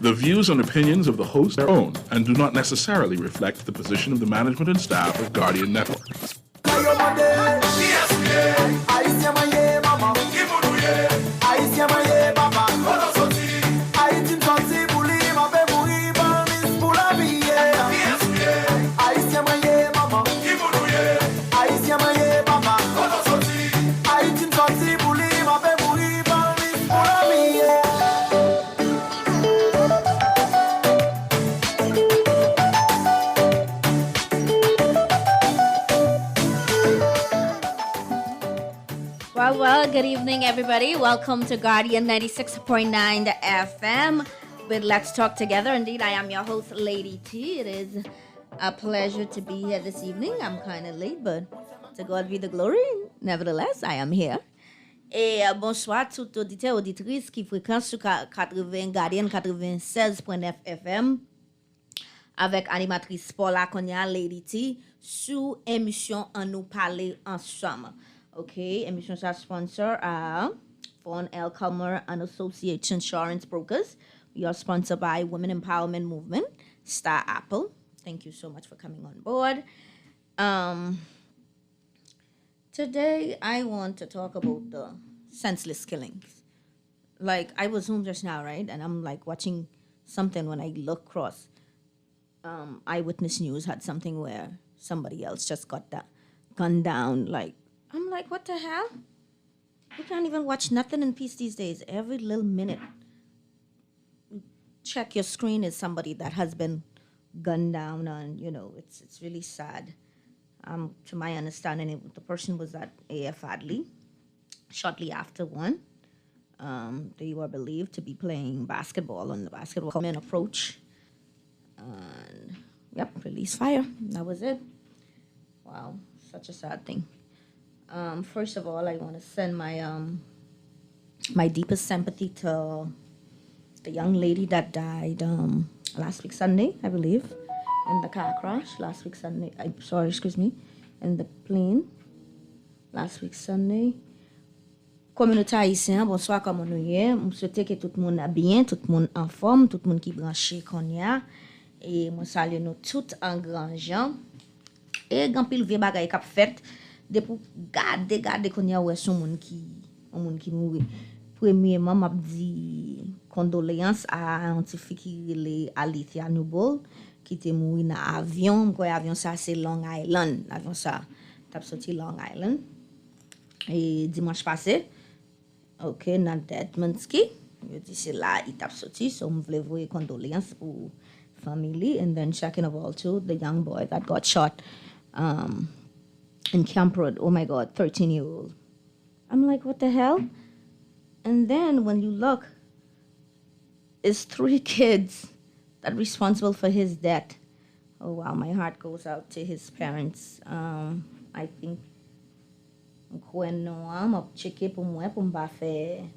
The views and opinions of the host are own and do not necessarily reflect the position of the management and staff of Guardian Network. Well, good evening, everybody. Welcome to Guardian 96.9 FM with Let's Talk Together. Indeed, I am your host, Lady T. It is a pleasure to be here this evening. I'm kind of late, but to God be the glory. Nevertheless, I am here. Et bonsoir tout auditeur, auditrice qui fréquente sur 80 Guardian 96.9 FM avec animatrice Paula Konya, Lady T, sous émission En nous parler ensemble. Okay, émission sa sponsor Vaughan L. Culmer and Associates Insurance Brokers. We are sponsored by Women Empowerment Movement, Star Apple. Thank you so much for coming on board. Today, I want to talk about the senseless killings. Like, I was home just now, right? And I'm like watching something when I look across. Eyewitness News had something where somebody else just got that gunned down. Like, I'm like, what the hell? You can't even watch nothing in peace these days. Every little minute, check your screen is somebody that has been gunned down on. You know, it's really sad. To my understanding, the person was at AF Adley shortly after one. They were believed to be playing basketball on the basketball court approach. And, yep, release fire. That was it. Wow, such a sad thing. First of all, I want to send my my deepest sympathy to the young lady that died last week Sunday, I believe, in the car crash last week Sunday. In the plane last week Sunday. Communauté haïtienne, bonsoir, comment nous y est. Je souhaite que tout le monde est bien, tout le monde en forme, tout le monde qui est branché qu'on y a. Et moi salue nous toutes en grand gens. Et grand pile vieux bagay k'ap fait. De pour garder qu'on y a ouais son monde qui mourit. Premièrement, m'a dit condoléances à un petit fille qui est Alithia Newbold qui était mort dans avion, quoi avion ça c'est Long Island. Avion ça t'a sorti Long Island. Et dimanche passé, OK, dans Dedmondsky, je dis c'est là il t'a sorti, so me voulais vous condoléances pour family and then checking of all too the young boy that got shot in Camp Road. Oh my God, 13-year-old. I'm like, what the hell? And then when you look, it's 3 kids that responsible for his death. Oh wow, my heart goes out to his parents. I think when I'm checké pour moi pour m'pa faire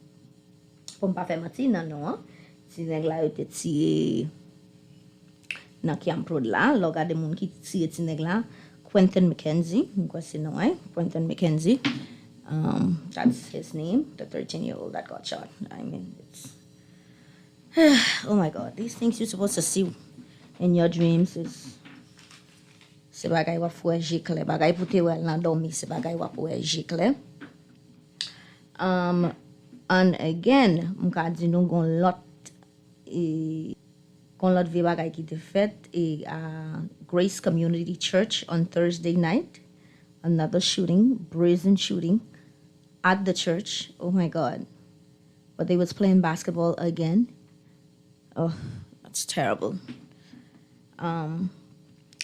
menti non. Si nèg la yo te tiré dans Camp Road là, lo gade moun ki tiré ti nèg la. Quentin McKenzie, Quentin McKenzie. That's his name, the 13-year-old that got shot. I mean, it's... oh my God, these things you're supposed to see in your dreams is... Se bagay wap fwe jikle, bagay pou te wel nan dormi, se bagay wap fwe jikle. And again, mka di nou gon lot vi bagay ki te fet Grace Community Church on Thursday night. Another shooting, brazen shooting at the church. Oh my God. But they was playing basketball again. Oh, that's terrible. Gon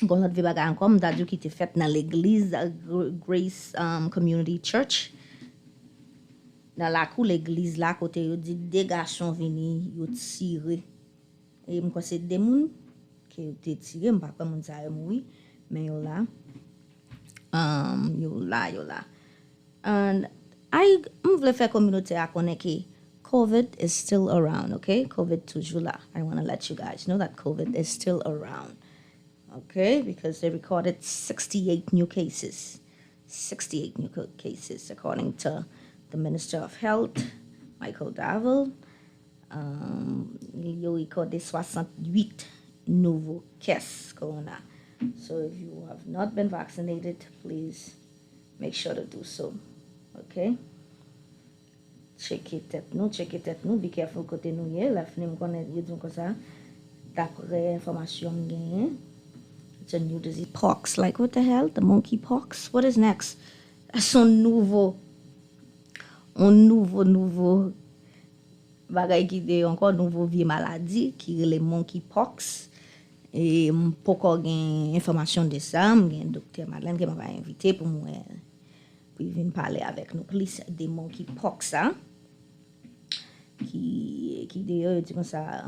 lot vi bagay ankom dadou ki te fet nan l'église Grace Community Church. Dans la cour l'église là côté yo dit des garçons vini yo tire. Et m'ko c'est des moun qui te tiré m'pa kwa moun sa yo mouri mais yo là. Yo là. And I vle fè communauté a konnen que COVID is still around, okay? COVID toujours là. I want to let you guys know that COVID is still around. Okay? Because they recorded 68 new cases. 68 new cases according to the Minister of Health, Michael Davel. Yo recordé 68 nouveaux cases corona. So if you have not been vaccinated, please make sure to do so. Okay? Check tête nous, be careful côté nous yé, la fin m'konne yo di comme ça. D'après information gain, it's a new disease. Pox, like what the hell? The monkey pox? What is next? That's nouveau bagay qui de encore nouveau vie maladie qui est le monkeypox et poko gen information de ça gen docteur Madeleine qui m'a invité pour moi pour venir parler avec nous plus des monkeypox hein qui d'ailleurs dit comme ça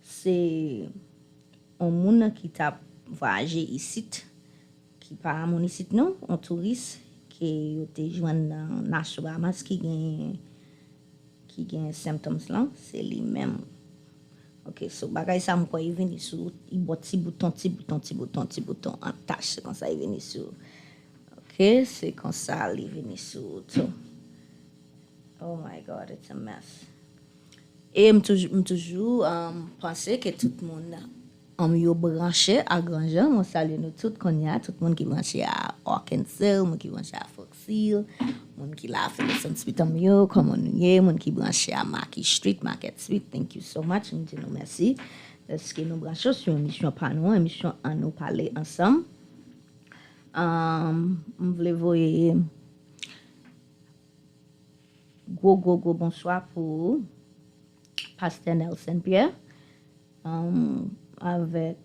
c'est un monde qui t'a voyagé ici qui pas mon ici non un touriste qui était joint dans Nasobamas qui gen symptômes là c'est lui même. OK, so bagay ça m'ko il vient sur il bot petit bouton en tâche c'est comme ça il vient sur. OK, c'est comme ça il vient sur tout. Oh my god, it's a mess. Et toujours penser que tout le monde yo branché à Grandjean, on salue nous tout konya, tout le monde qui branché à Arkansas, monde qui branché à Foxhill, monde qui la fait le Street yo, comme on y monde qui branché à Market Street. Thank you so much. Nous disons merci. Parce que nous branchons sur une émission pas nous, émission à nous parler ensemble. On voulait voir go bonsoir pour Pasteur Nelson Pierre. Avec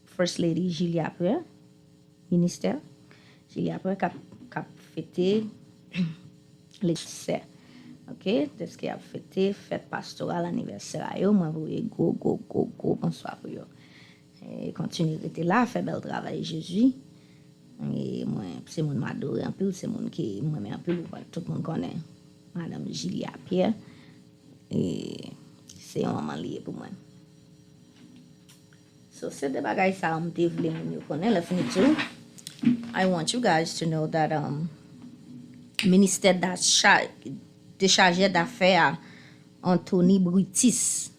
First Lady Julia Pierre, ministère. Julia Pierre qui a fêté les serres. OK? C'est ce qui a fêté, fête pastorale, anniversaire. Moi, vous voyez, go, bonsoir pour vous. Et continuez d'être là, fait bel travail, Jésus. Et moi, c'est mon m'adore un peu, c'est mon qui m'aime un peu, tout le monde connaît Madame Julia Pierre. Et c'est un moment lié pour moi. So, c'est des bagages ça me développer mon connaît la fin tout. I want you guys to know that ministère déchargé d'affaires Anthony Britis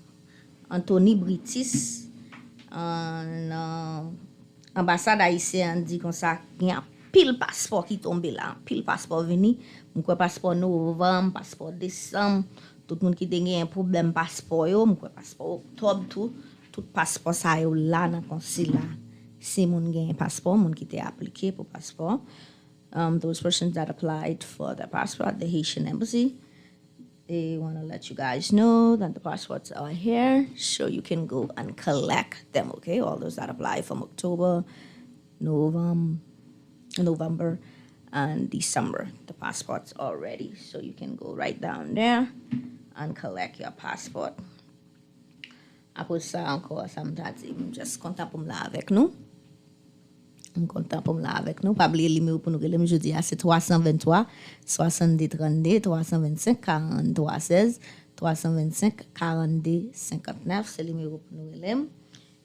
ambassade haïtienne dit comme ça il y a pile passeport qui tombe là, pile passeport venu, m'ko passeport novembre, passeport décembre, tout le monde qui a un problème passeport yo, m'ko passeport octobre tout passeport ça yo là dans consulat. C'est moun gen passeport, moun qui t'est appliqué pour passeport. Those persons that applied for the passport at the Haitian embassy, they want to let you guys know that the passports are here, so you can go and collect them, okay? All those that apply from October, November, and December. The passports are ready, so you can go right down there and collect your passport. Après ça, encore, ça me dit, just content pour me là avec nous. Pas oublier le numéro pour nous relais, je dis, c'est 323 62 32 325 43 16 325 42 59. C'est le numéro pour nous relais.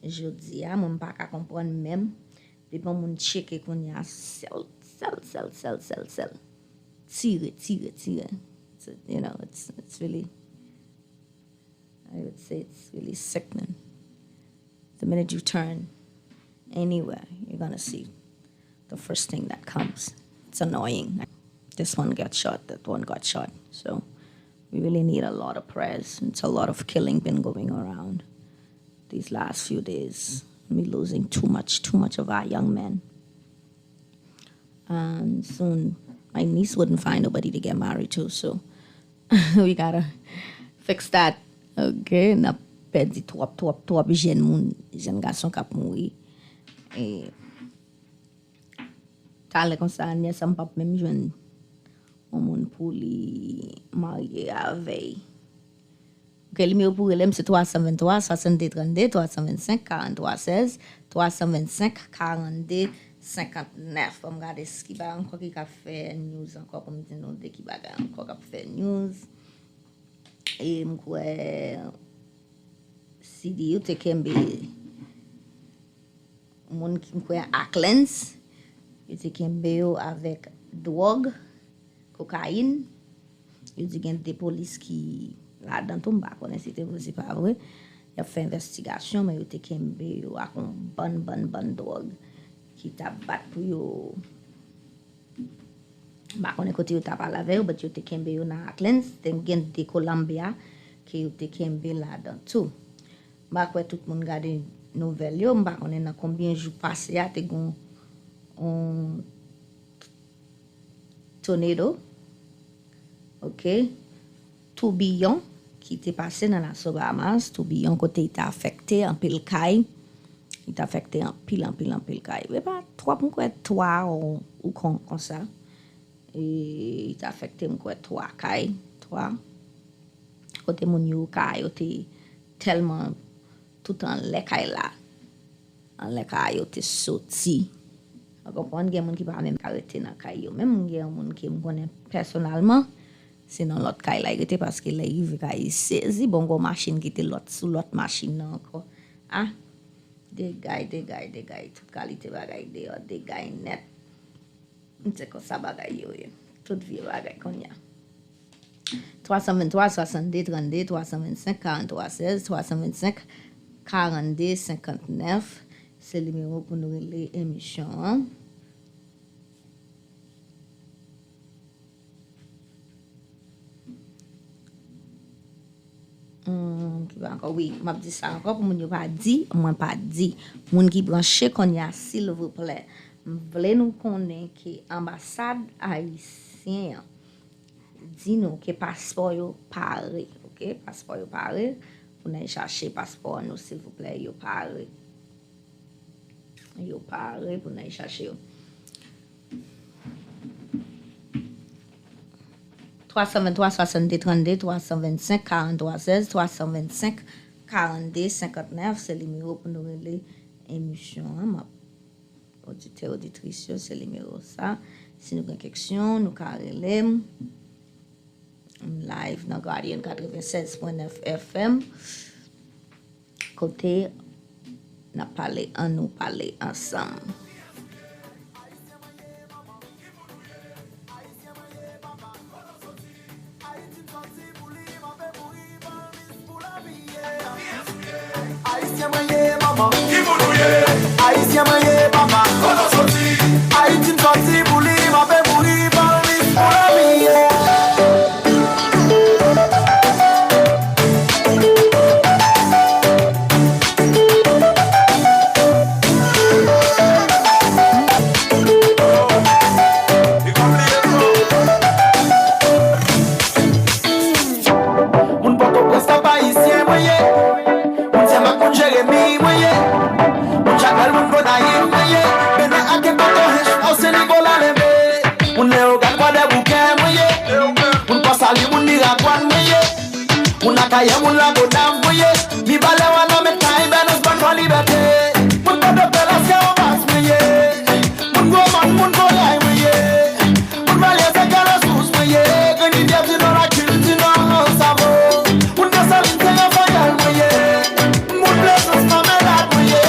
Je dis, moi, je ne peux pas comprendre même. Depuis que je check qu'on y a sel. Tire. You know, it's really, I would say it's really sickening. The minute you turn anywhere, you're going to see the first thing that comes. It's annoying. This one got shot, that one got shot. So we really need a lot of prayers. It's a lot of killing been going around these last few days. We're losing too much of our young men. And soon my niece wouldn't find nobody to get married to, so we gotta fix that. Okay, n'a perdu trop jeune garçon qui a mouru. Et t'as comme ça, n'y a ça pas même jeune on monde pour lui marier avec. OK, le numéro pour elle c'est 323 62 32 325 43 16 325 42 59. On regarde ce qui va encore qui a fait news encore comme dit nous de qui va encore qui a fait news. Et m'kwe CD ou te kembe moun ki m'kwe Acklands, yo te kembe yo avec drogue, cocaïne, Yo di gen des police qui là dans tout m'pa connaît si c'est pas vrai. Y a fait investigation mais yo te kembe yo ak un bon drogue qui t'a bat pour yo. Ba connaît côté yo t'a pas lavé but yo te kembe yo dans Acklands, te gen de Columbia qui yo te kembe là dans tout. Ba quoi tout le monde garder nouvelle yo, m'pa connaît dans combien jours passé a te gon un tornado. OK, tourbillon qui était passé dans la Bahamas, tourbillon côté il t'a affecté en pile caille, il t'a affecté en pile caille. Mais pas trois ou comme ça. Et il t'a affecté quoi trois caille, trois. Côté mon yo caille était tellement tout en les caille là. En les caille était sorti. Vous comprenez, il y a des gens qui pas même arrêter dans caille, même il y a des gens qui me connaissent personnellement. C'est dans l'autre caille là, il était parce que là il veut caille saisi bon go machine qui était l'autre sous l'autre machine encore. Ah, des gars toute qualité bagaille des gars net. C'est comme ça bagaille yo. Toute vieux bagaille qu'on y a. 323 62 32 325 43 16 325 42 59 c'est le numéro pour nous les émissions. Qui va encore oui, m'a dit ça encore pour moun yo pas dit, moi pas dit. Moun qui branché qu'on y a s'il vous plaît. M'vle nous connaît que ambassade haïtien dit nous que passeport yo paré, OK? Passeport yo paré, pour nous chercher passeport nous s'il vous plaît, yo paré. Yo paré pour nous chercher yo. 323 62 32 325 43 16 325 42 59 c'est le numéro pour nous les émissions ma auditeur auditrice c'est le numéro ça si nous avons une question nous carrelé live dans Guardian 96.9 FM côté n'a parlé en nous parler ensemble. Haïtien maye mama, kono sorti. Haïtien sorti bouli, ma be bouli, bali pour la vie. Mon poto presta pa haïtien moye, mon tiens ma con Jérémy moye. Chacal mun go naye moye, bene ake koto hesh au Sénégal alebe. Mun leo gal kwa de bouquet moye, mun pasali mun dira kwan moye, mun akaye mun la go dam moye. Mi bale wana me kai benos ban kwa liberté. Mun go de pelasya o mas moye, mun go man mun go lai moye, mun bale se kala sus moye, gani diabzi no la kilti no savo. Mun kasalin se ya fayal moye, mun blessos na melat moye.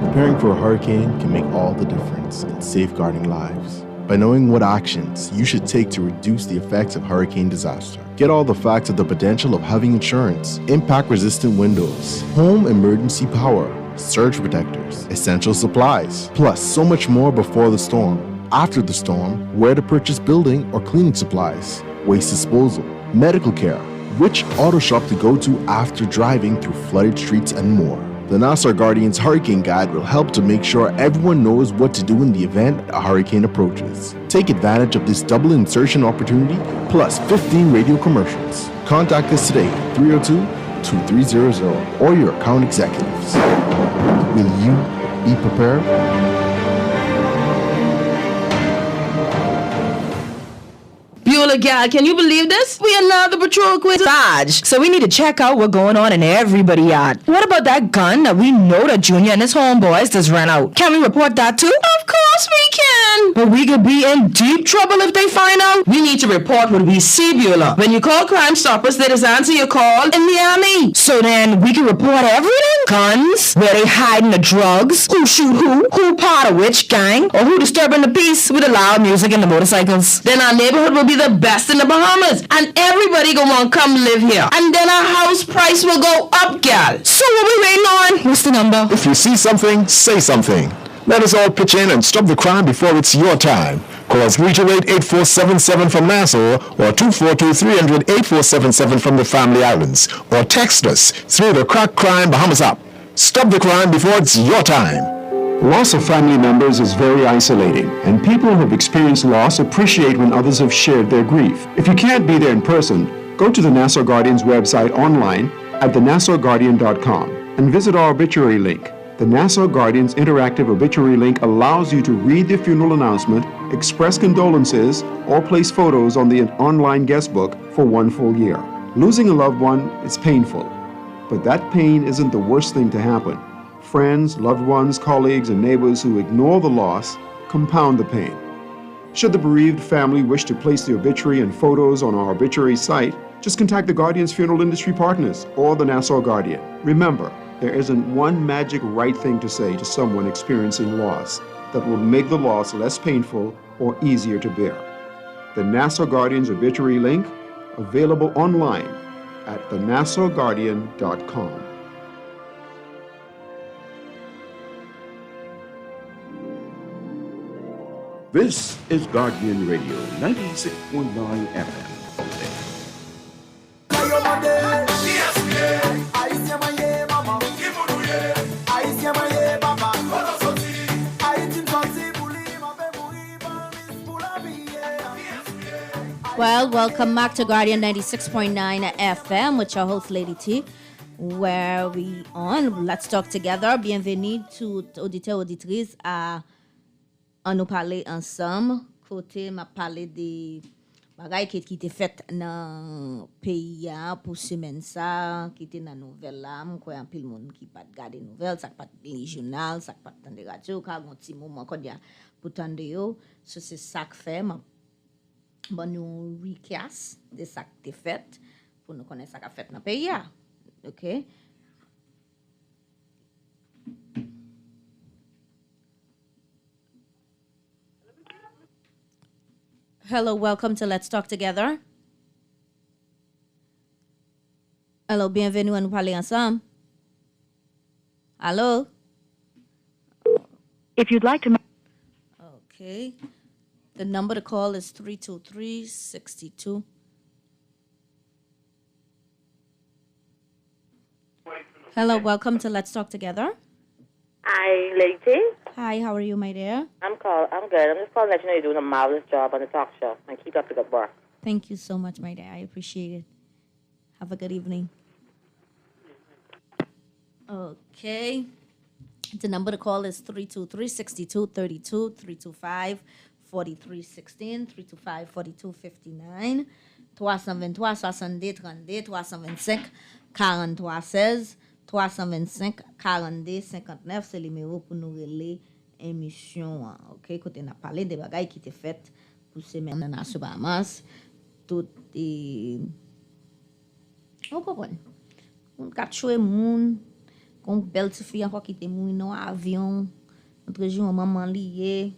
Preparing for a hurricane can make all the difference in safeguarding lives. By knowing what actions you should take to reduce the effects of hurricane disaster, get all the facts of the potential of having insurance, impact-resistant windows, home emergency power, surge protectors, essential supplies, plus so much more before the storm, after the storm, where to purchase building or cleaning supplies, waste disposal, medical care, which auto shop to go to after driving through flooded streets, and more. The Nassar Guardian's Hurricane Guide will help to make sure everyone knows what to do in the event a hurricane approaches. Take advantage of this double insertion opportunity plus 15 radio commercials. Contact us today at 302-2300 or your account executives. Will you be prepared? Pure Well, gal, can you believe this? We are now the patrol quiz Dodge. So we need to check out what's going on in everybody yard. What about that gun that we know that Junior and his homeboys just ran out? Can we report that too? Of course we can. But we could be in deep trouble if they find out. We need to report what we see, Beulah. When you call Crime Stoppers, they just answer your call in Miami. So then we can report everything. Guns, where they hiding the drugs, who shoot who part of which gang, or who disturbing the peace with the loud music and the motorcycles. Then our neighborhood will be the best in the Bahamas, and everybody gonna want to come live here. And then our house price will go up, gal. So what we waiting on? What's the number? If you see something, say something. Let us all pitch in and stop the crime before it's your time. Call 328-8477 from Nassau or 242-300-8477 from the Family Islands. Or text us through the Crack Crime Bahamas app. Stop the crime before it's your time. Loss of family members is very isolating, and people who have experienced loss appreciate when others have shared their grief. If you can't be there in person, go to the Nassau Guardian's website online at thenassauguardian.com and visit our obituary link. The Nassau Guardian's interactive obituary link allows you to read the funeral announcement, express condolences, or place photos on the online guest book for 1 full year. Losing a loved one is painful, but that pain isn't the worst thing to happen. Friends, loved ones, colleagues, and neighbors who ignore the loss compound the pain. Should the bereaved family wish to place the obituary and photos on our obituary site, just contact the Guardian's Funeral Industry Partners or the Nassau Guardian. Remember, there isn't one magic right thing to say to someone experiencing loss that will make the loss less painful or easier to bear. The Nassau Guardian's obituary link, available online at thenassauguardian.com. This is Guardian Radio, 96.9 FM. Well, welcome back to Guardian 96.9 FM with your host, Lady T, where we on Let's Talk Together. Bienvenue tout auditeur auditrice à nous parler ensemble. Côté m'a parlé de bagay qui était fait dans pays pour semaine ça, qui était dans nouvelle là, quoi un pile monde qui pas regarder nouvelle, ça pas les journal, ça pas tande radio, ka gon petit moment qu'on dia pour tande yo. So c'est ça que fait bon nous recast de ça qui était fait pour nous connaître ça qu'a fait dans pays là. OK? Hello, welcome to Let's Talk Together. Hello, bienvenue à nous parler ensemble. Hello? If you'd like to... Okay. The number to call is 323-62. Hello, welcome to Let's Talk Together. Hi, Lady T. Hi, how are you, my dear? I'm good. I'm just calling to let you know you're doing a marvelous job on the talk show, and keep up the good work. Thank you so much, my dear. I appreciate it. Have a good evening. Okay. The number to call is 323-6232, 325-4316, 325-4259, 323-62-32, 325-42-32, 325-4316, 325-42-59, c'est le numéro pour nous relayer émission. OK, côté on a parlé des bagailles qui étaient faites pour semaine dans la Bahamas. Tout est on comprend. On capture moun, qu'on belle petite fille encore qui était mourir dans avion, notre jour maman lié.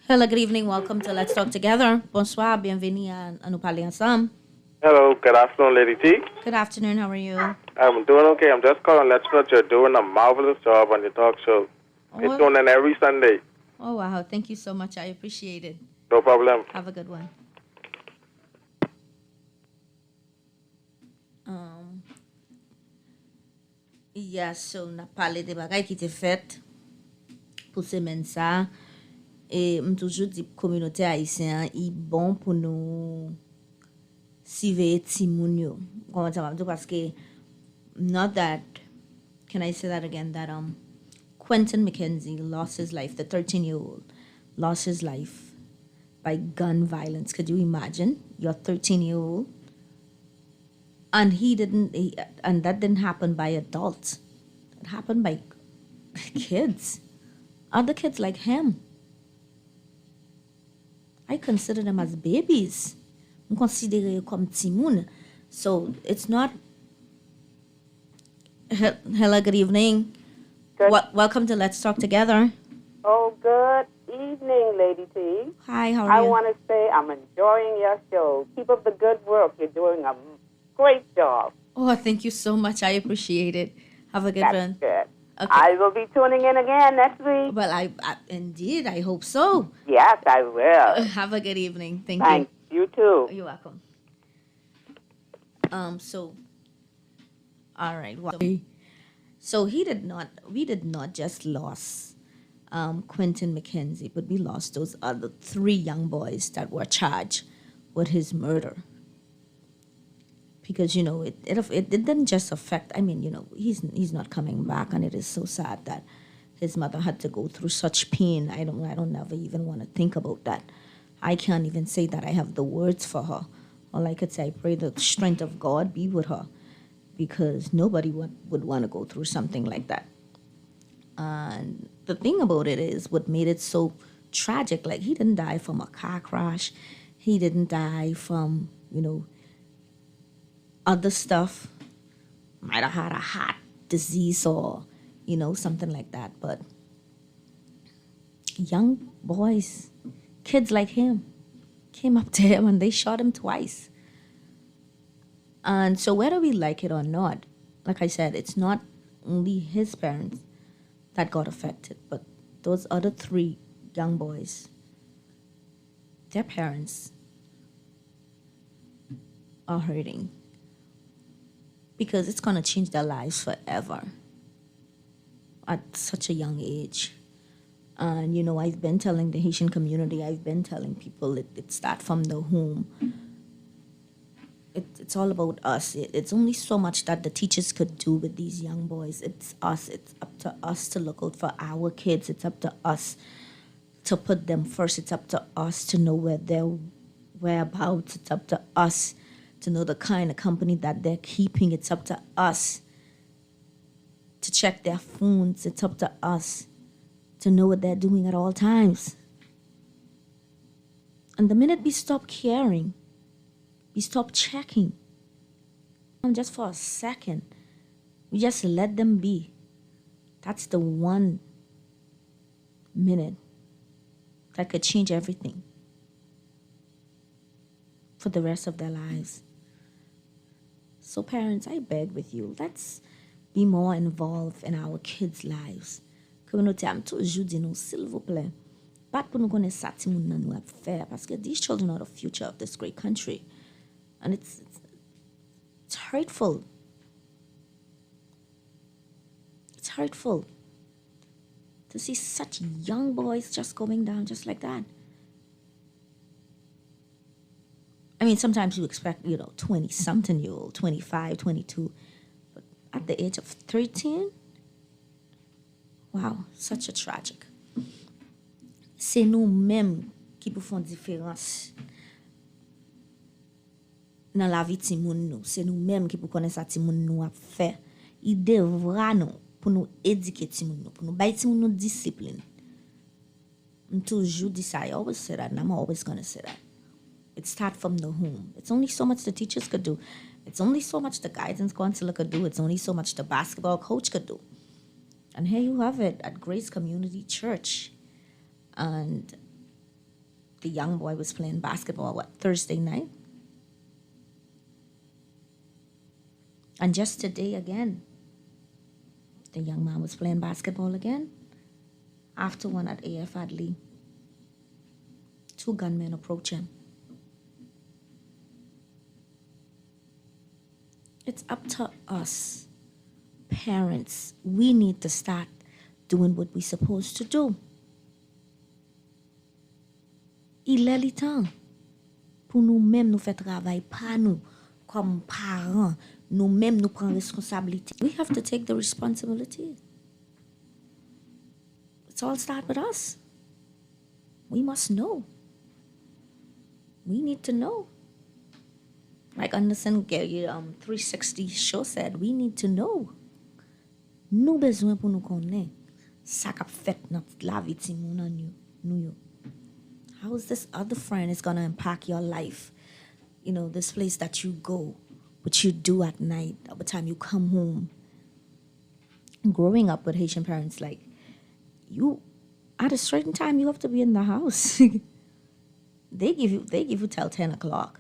Hello, good evening. Welcome to Let's Talk Together. Bonsoir, bienvenue à nous parler ensemble. Hello, good afternoon, Lady T. Good afternoon, how are you? I'm doing okay. I'm just calling to let you know that you're doing a marvelous job on your talk show. It's going on every Sunday. Oh, wow. Thank you so much. I appreciate it. No problem. Have a good one. Yes, so on a parlé de bagailles qui étaient faites pour semaine ça. Et toujours dit communauté haïtienne est bon pour nous surveiller timoun yo. Comment ça va dire parce que not that can I say that again that Quentin McKenzie lost his life, the 13-year-old lost his life by gun violence. Could you imagine? You're 13-year-old. And and that didn't happen by adults. It happened by kids. Other kids like him. I consider them as babies. I consider them comme timoun. So it's not. Hello, good evening. Welcome to Let's Talk Together. Oh, good evening, Lady T. Hi, how are I you? want to say I'm enjoying your show. Keep up the good work. You're doing a great job. Oh, thank you so much. I appreciate it. Have a good That's one. good. Okay. I will be tuning in again next week. Well, I indeed, I hope so. Yes, I will. Have a good evening. Thank Thanks. You too. you. You're welcome. So, all right. Well, so we did not just lose Quentin McKenzie, but we lost those other 3 young boys that were charged with his murder. Because, it didn't just affect, he's not coming back, and it is so sad that his mother had to go through such pain. I don't never even want to think about that. I can't even say that I have the words for her. All I could say, I pray the strength of God be with her, because nobody would want to go through something like that. And the thing about it is, what made it so tragic, like, he didn't die from a car crash. He didn't die from, other stuff. Might have had a heart disease or, something like that. But young boys, kids like him, came up to him and they shot him twice. And so whether we like it or not, like I said, it's not only his parents that got affected, but those other 3 young boys, their parents are hurting. Because it's going to change their lives forever at such a young age. And, I've been telling the Haitian community, I've been telling people it starts from the home. It's all about us. It's only so much that the teachers could do with these young boys. It's us. It's up to us to look out for our kids. It's up to us to put them first. It's up to us to know where their whereabouts. It's up to us to know the kind of company that they're keeping. It's up to us to check their phones. It's up to us to know what they're doing at all times. And the minute we stop caring, we stop checking, and just for a second, we just let them be. That's the 1 minute that could change everything for the rest of their lives. So parents, I beg with you, let's be more involved in our kids' lives. Communauté am toujours dit nous, s'il vous plaît, pas pour nous connaître ça ti moun nan nou ap faire, parce que these children are the future of this great country. And it's hurtful. It's hurtful to see such young boys just going down just like that. Sometimes you expect, 20-something-year-old, 25, 22. But at the age of 13, wow, such a tragic. C'est nous-mêmes qui pou font différence dans la vie ti moun nou. C'est nous-mêmes qui pou connaît sa ti moun nou a fait. Il devra nous pour nous éduquer ti moun nou, pour nous bay ti moun nou discipline. I'm toujours dit ça. I always say that, and I'm always going to say that. It starts from the home. It's only so much the teachers could do. It's only so much the guidance counselor could do. It's only so much the basketball coach could do. And here you have it at Grace Community Church. And the young boy was playing basketball, Thursday night? And just today again, the young man was playing basketball again. After one at AF Adley, 2 gunmen approach him. It's up to us, parents. We need to start doing what we're supposed to do. Il est le temps pour nous-mêmes nous faire travail, pas nous, comme parents, nous-mêmes nous prendre responsabilité. We have to take the responsibility. It's all start with us. We must know. We need to know. Like Anderson Gary 360 show said, we need to know. Nou bezwen pou nou konnen. Sa kap fet nan la vi ti moun an nou yo. How is this other friend is gonna impact your life? You know, this place that you go, what you do at night, by the time you come home. Growing up with Haitian parents, like, you, at a certain time, you have to be in the house. They give you till 10 o'clock.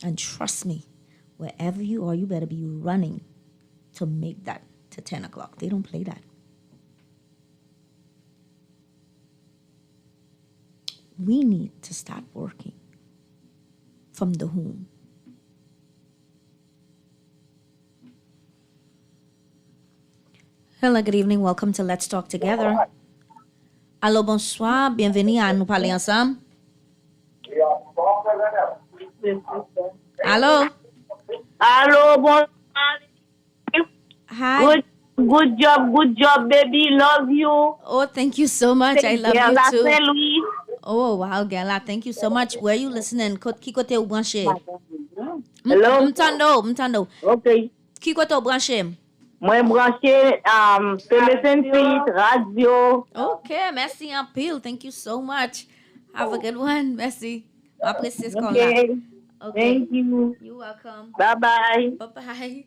And trust me, wherever you are, you better be running to make that to 10 o'clock. They don't play that. We need to start working from the home. Hello, good evening. Welcome to Let's Talk Together. Allô, bonsoir. Bienvenue à nous parler ensemble. Allô? Allô, bonsoir. Hi. Good job, baby. Love you. Oh, thank you so much. I love you too. Louis. Oh, wow, Gala. Thank you so much. Where are you listening? Ki kote ou branche? Hello? Mtando. Okay. Ki kote ou branche? Moi branché Television Feed, radio. Okay, merci en pile. Thank you so much. Have a good one. Merci. Apprécie ce qu'on a. Okay. Okay. Thank you. You're welcome. Bye-bye. Bye-bye.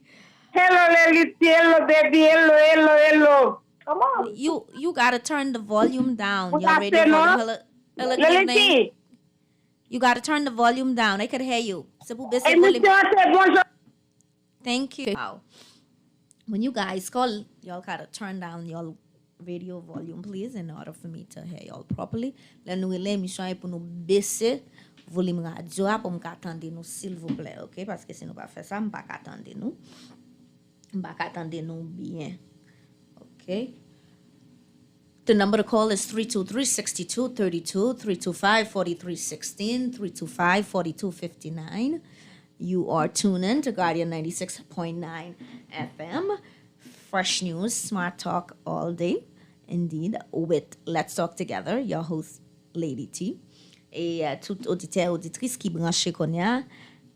Hello, Lily. Hello, baby. Hello. Come on. You gotta turn the volume down. What Your I radio say, no? volume. Hello, good evening. Lily. You gotta turn the volume down. I could hear you. C'est pour baisser Hey, le volume. Mr. Bonjour. Thank you. Wow. When you guys call, y'all gotta turn down your radio volume, please, in order for me to hear y'all properly. Là, nous l'émission pour nous baisser volume radio pour me attendre nous, s'il vous plaît, ok? Parce que si nous pas faire ça, m'pas attendre nous. M'pas attendre nous bien, ok? The number to call is 323-6232, 325-4316, 325-4259. You are tuned in to Guardian 96.9 FM. Fresh news, smart talk all day. Indeed, with Let's Talk Together, your host, Lady T. Et tout auditeur, auditrice qui branche konya,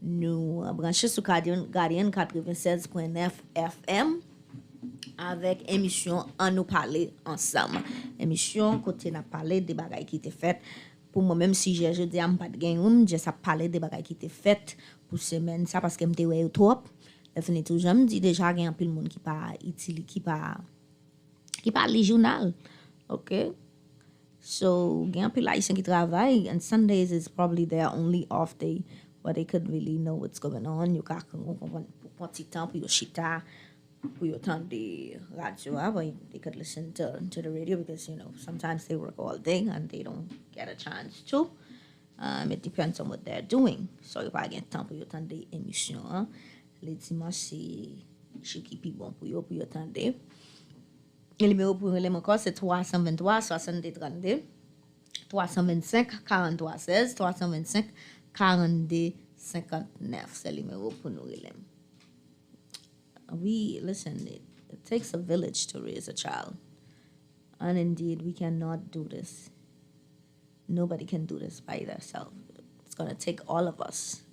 nous branche sur Guardian 96.9 FM avec émission En nous parler ensemble. Émission côté n'a parlé des bagailles qui étaient faites. Pour moi, même si je dis pas de gain, je sais parler des bagailles qui étaient faites pour semaine ça parce que m'était ouais trop. Le fini tout j'aime dit déjà gain pile monde qui pas utile qui pas les journal. Okay? So, gain pile haïtien qui travaille and Sundays is probably their only off day where they could really know what's going on. You got pour petit temps pour chita pour your time the radio, but they could listen to the radio because, you know, sometimes they work all day and they don't get a chance to. It depends on what they're doing. So, if I get time pour your time the émission, les dimanches, c'est qui plus bon pour your time de. Le numéro pour le encore, c'est 323 62 32, 325 43 16, 325 42 59. C'est le numéro pour nous relève. Listen, it takes a village to raise a child. And indeed, we cannot do this. Nobody can do this by themselves. It's going to take all of us.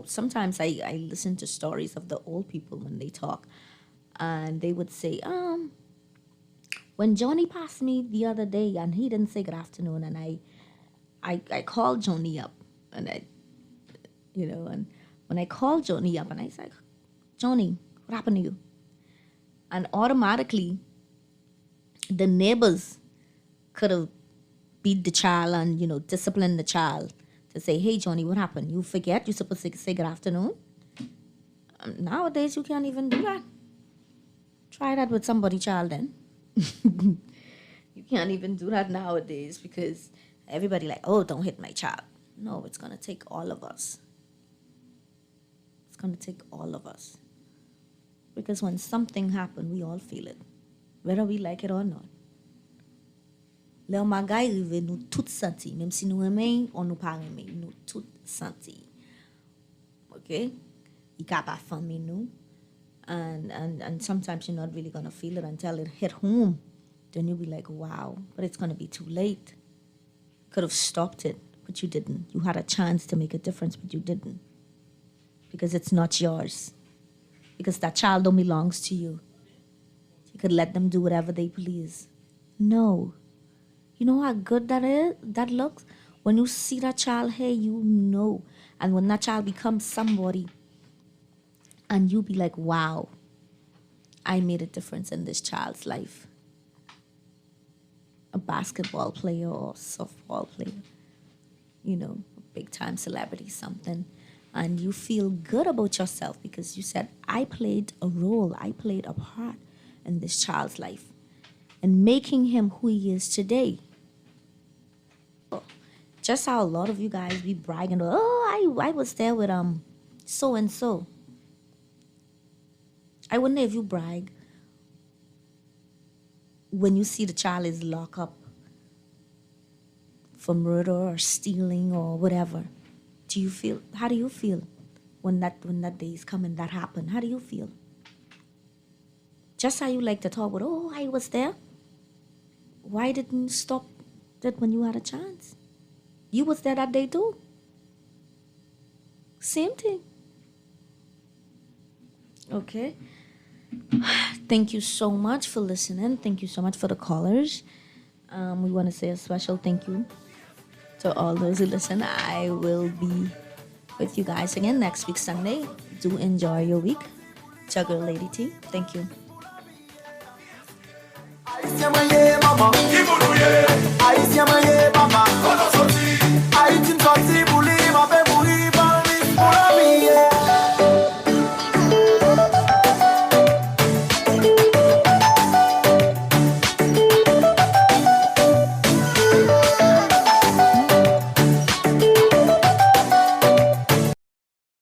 Sometimes I listen to stories of the old people when they talk. And they would say, when Johnny passed me the other day and he didn't say good afternoon, and I called Johnny up. And and when I called Johnny up and I said, Johnny, what happened to you? And automatically, the neighbors could have beat the child and, disciplined the child to say, hey, Johnny, what happened? You forget you're supposed to say good afternoon? Nowadays, you can't even do that. Try that with somebody, child, then. You can't even do that nowadays because everybody like, oh, don't hit my child. No, it's going to take all of us. It's going to take all of us. Because when something happens, we all feel it, whether we like it or not. Le magay rive nous tout senti, même si nous aimons ou nous pas aimons, nous tout senti. Okay? Il capable famille nous, and sometimes you're not really gonna feel it until it hit home. Then you'll be like, wow, but it's gonna be too late. could have stopped it, but you didn't. You had a chance to make a difference, but you didn't. Because it's not yours. Because that child don't belongs to you. You could let them do whatever they please. No. You know how good that looks? When you see that child here, you know. And when that child becomes somebody, and you be like, wow, I made a difference in this child's life. A basketball player or softball player, you know, a big time celebrity, something. And you feel good about yourself because you said, I played a role, I played a part in this child's life and making him who he is today. Just how a lot of you guys be bragging, oh, I was there with so and so. I wonder if you brag when you see the child is locked up for murder or stealing or whatever. How do you feel when that day is coming, that happened? How do you feel? Just how you like to talk with, oh, I was there. Why didn't you stop that when you had a chance? You was there that day too. Same thing. Okay. Thank you so much for listening. Thank you so much for the callers. We want to say a special thank you to all those who listen. I will be with you guys again next week, Sunday. Do enjoy your week. Chugger Lady T. Thank you.